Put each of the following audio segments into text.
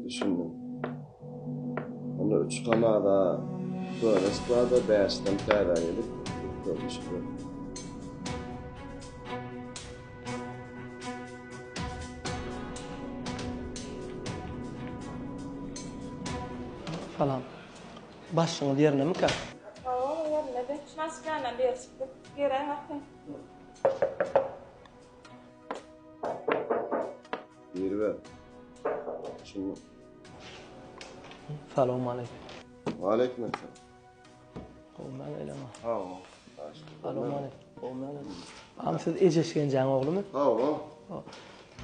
düşündüm. Onu üç kanada böyle sırada beşten tera gelip görmüş bu. Falan. Başını yerine mi kal? Oo, yerine de. Şnaskana bir çıktı. Gire bakın. Bir ver. Şunu. Selamun aleyküm. Aleykümselam. Olmayan eyleme. Ha. Selamun aleyküm. Olmayan eyleme. Am siz ejeşken can oğlumu? Ha.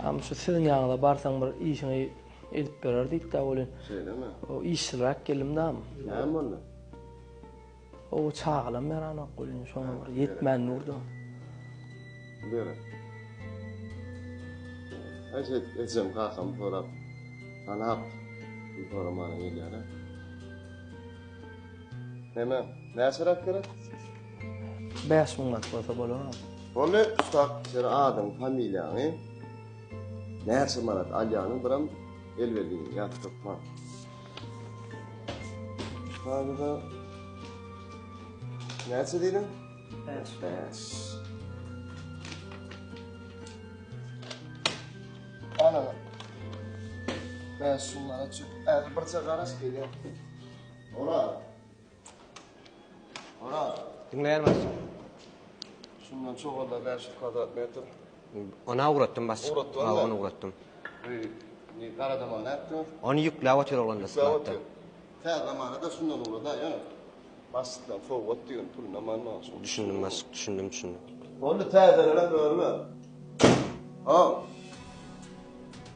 Am şu sizin yanında barsan bir işini edip bererdik da olun. Şey değil mi? O işsirak gelim da am. Ne mi oldu? O çağılam merana kolun şoňa bir yetmän nurdu. Buyurun. Ayşe, ezem kakam sorap. Anap. Bu soramana geliyor ha. Hemen. Ne sorak gerek? 5 manat bolsa bolar. Onu tutak sera adam familyanı. Nerse manat alyanı biram elverdiğini yaptık mı? Hadi nerse dedim? 5. Ana. Ben şunlara çık. Bir çakaras geliyor. Ora. Dinleyemezsin. Şundan çok oldu 5 kvadrat metre. Ona uğrattım bas. Uğrattın Ha, mı? onu uğrattım. Ne karadama ne yaptın? Onu yükle avatıyor olan da sıkıntı. Her zamanı da şundan uğradı ya. Basitten forward diyorsun pulun aman olsun. Düşündüm bas. Düşündüm. Onu tezerere böyle. Ha.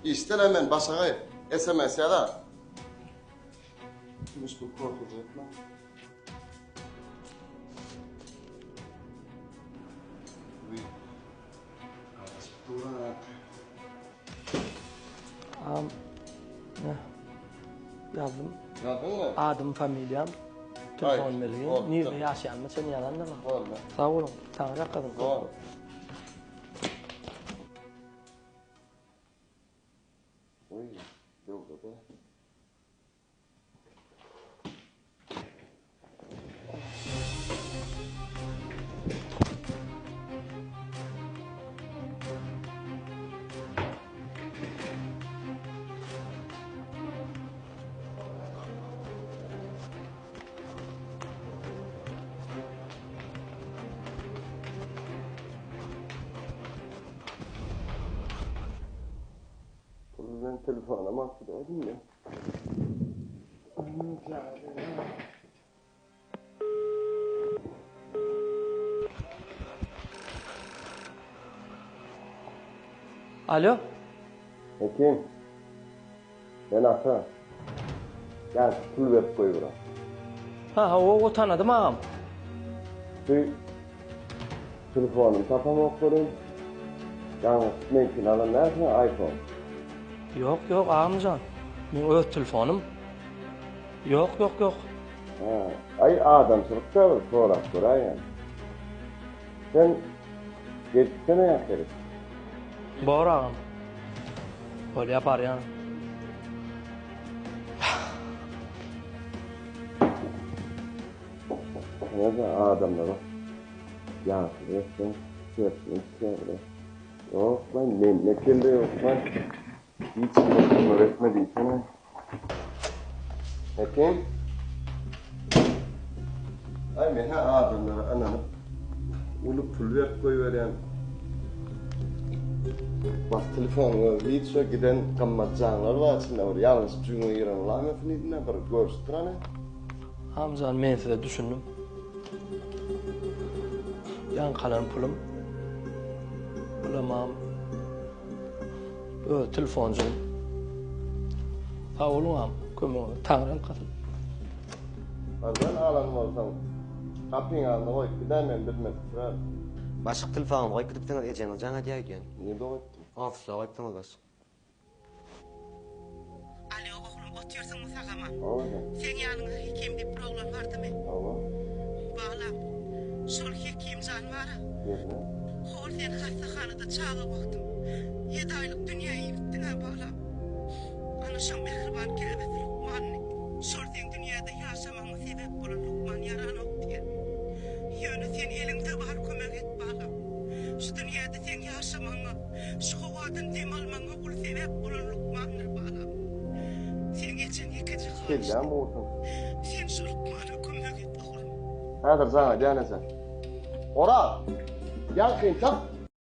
İster hemen başa SMS ya da. Kumuş bu korkucu etme. Am ne? Yazdım. Yazdın mı? Adım, familyam, Hayır, telefon belgem, oldu. niye yaşayanma sen yalan deme. Oldu. Sağ olun. Tanrı kadın. Oldu. Oy, yok da. Ben telefona mahsul oldum ya. Alo? Hekim. Ben Hasan. Gel pul verip koy bura. Ha o tanıdım ağam. Bir telefonum tapamak koyun. Yalnız mümkün alan nerede? iPhone. Yok ağamcan. Men öz telefonum. Yok. Ha. Ay adam sırıkta sonra yani. Sen geçsene yakarız. Bor ağam. Öyle yapar yani. Nerede adamlar bak. Yansın, sen çöpün. Yok lan, memlekelde yok lan. Hiç bakım öğretmediysen. Hekim. Ay men ha adamlara ananıp ulu pul verip koyuveren. Bak telefonu video giden kammatcanlar var içinde var. Yalnız cümle giren lan efendim bir görsün. Hamzan men size düşündüm. Yan kalan pulum. Bulamam. Böyle telefoncum. Sağ olun ağam. Kömür Tanrı'nın katı. Ben alan olsam kapıyın ağzına koy gidemem bilmem. Başka telefonu koy gidip de edeceğin alacaksın diye gidiyorsun. Ne doğru? Ofisle koyup tamam bas. Alo oğlum otuyorsun mu sakama? Tamam. Sen yanına hekim bir problem vardı mı? Tamam. Bağla. Sol hekim can var. Yerine. Hol sen hastahanada çağla baktım. 7 aylık dünyayı bittin ha bağla. Anışım mehriban almanga, şuwadan dem almanga ul sebep bulunlukmandır balam. Sen geçen ikinci Kelden bolsun. sen şurupmana kömek et oğlum. Hazır sana canasa. Ora. Gel kıyım çap.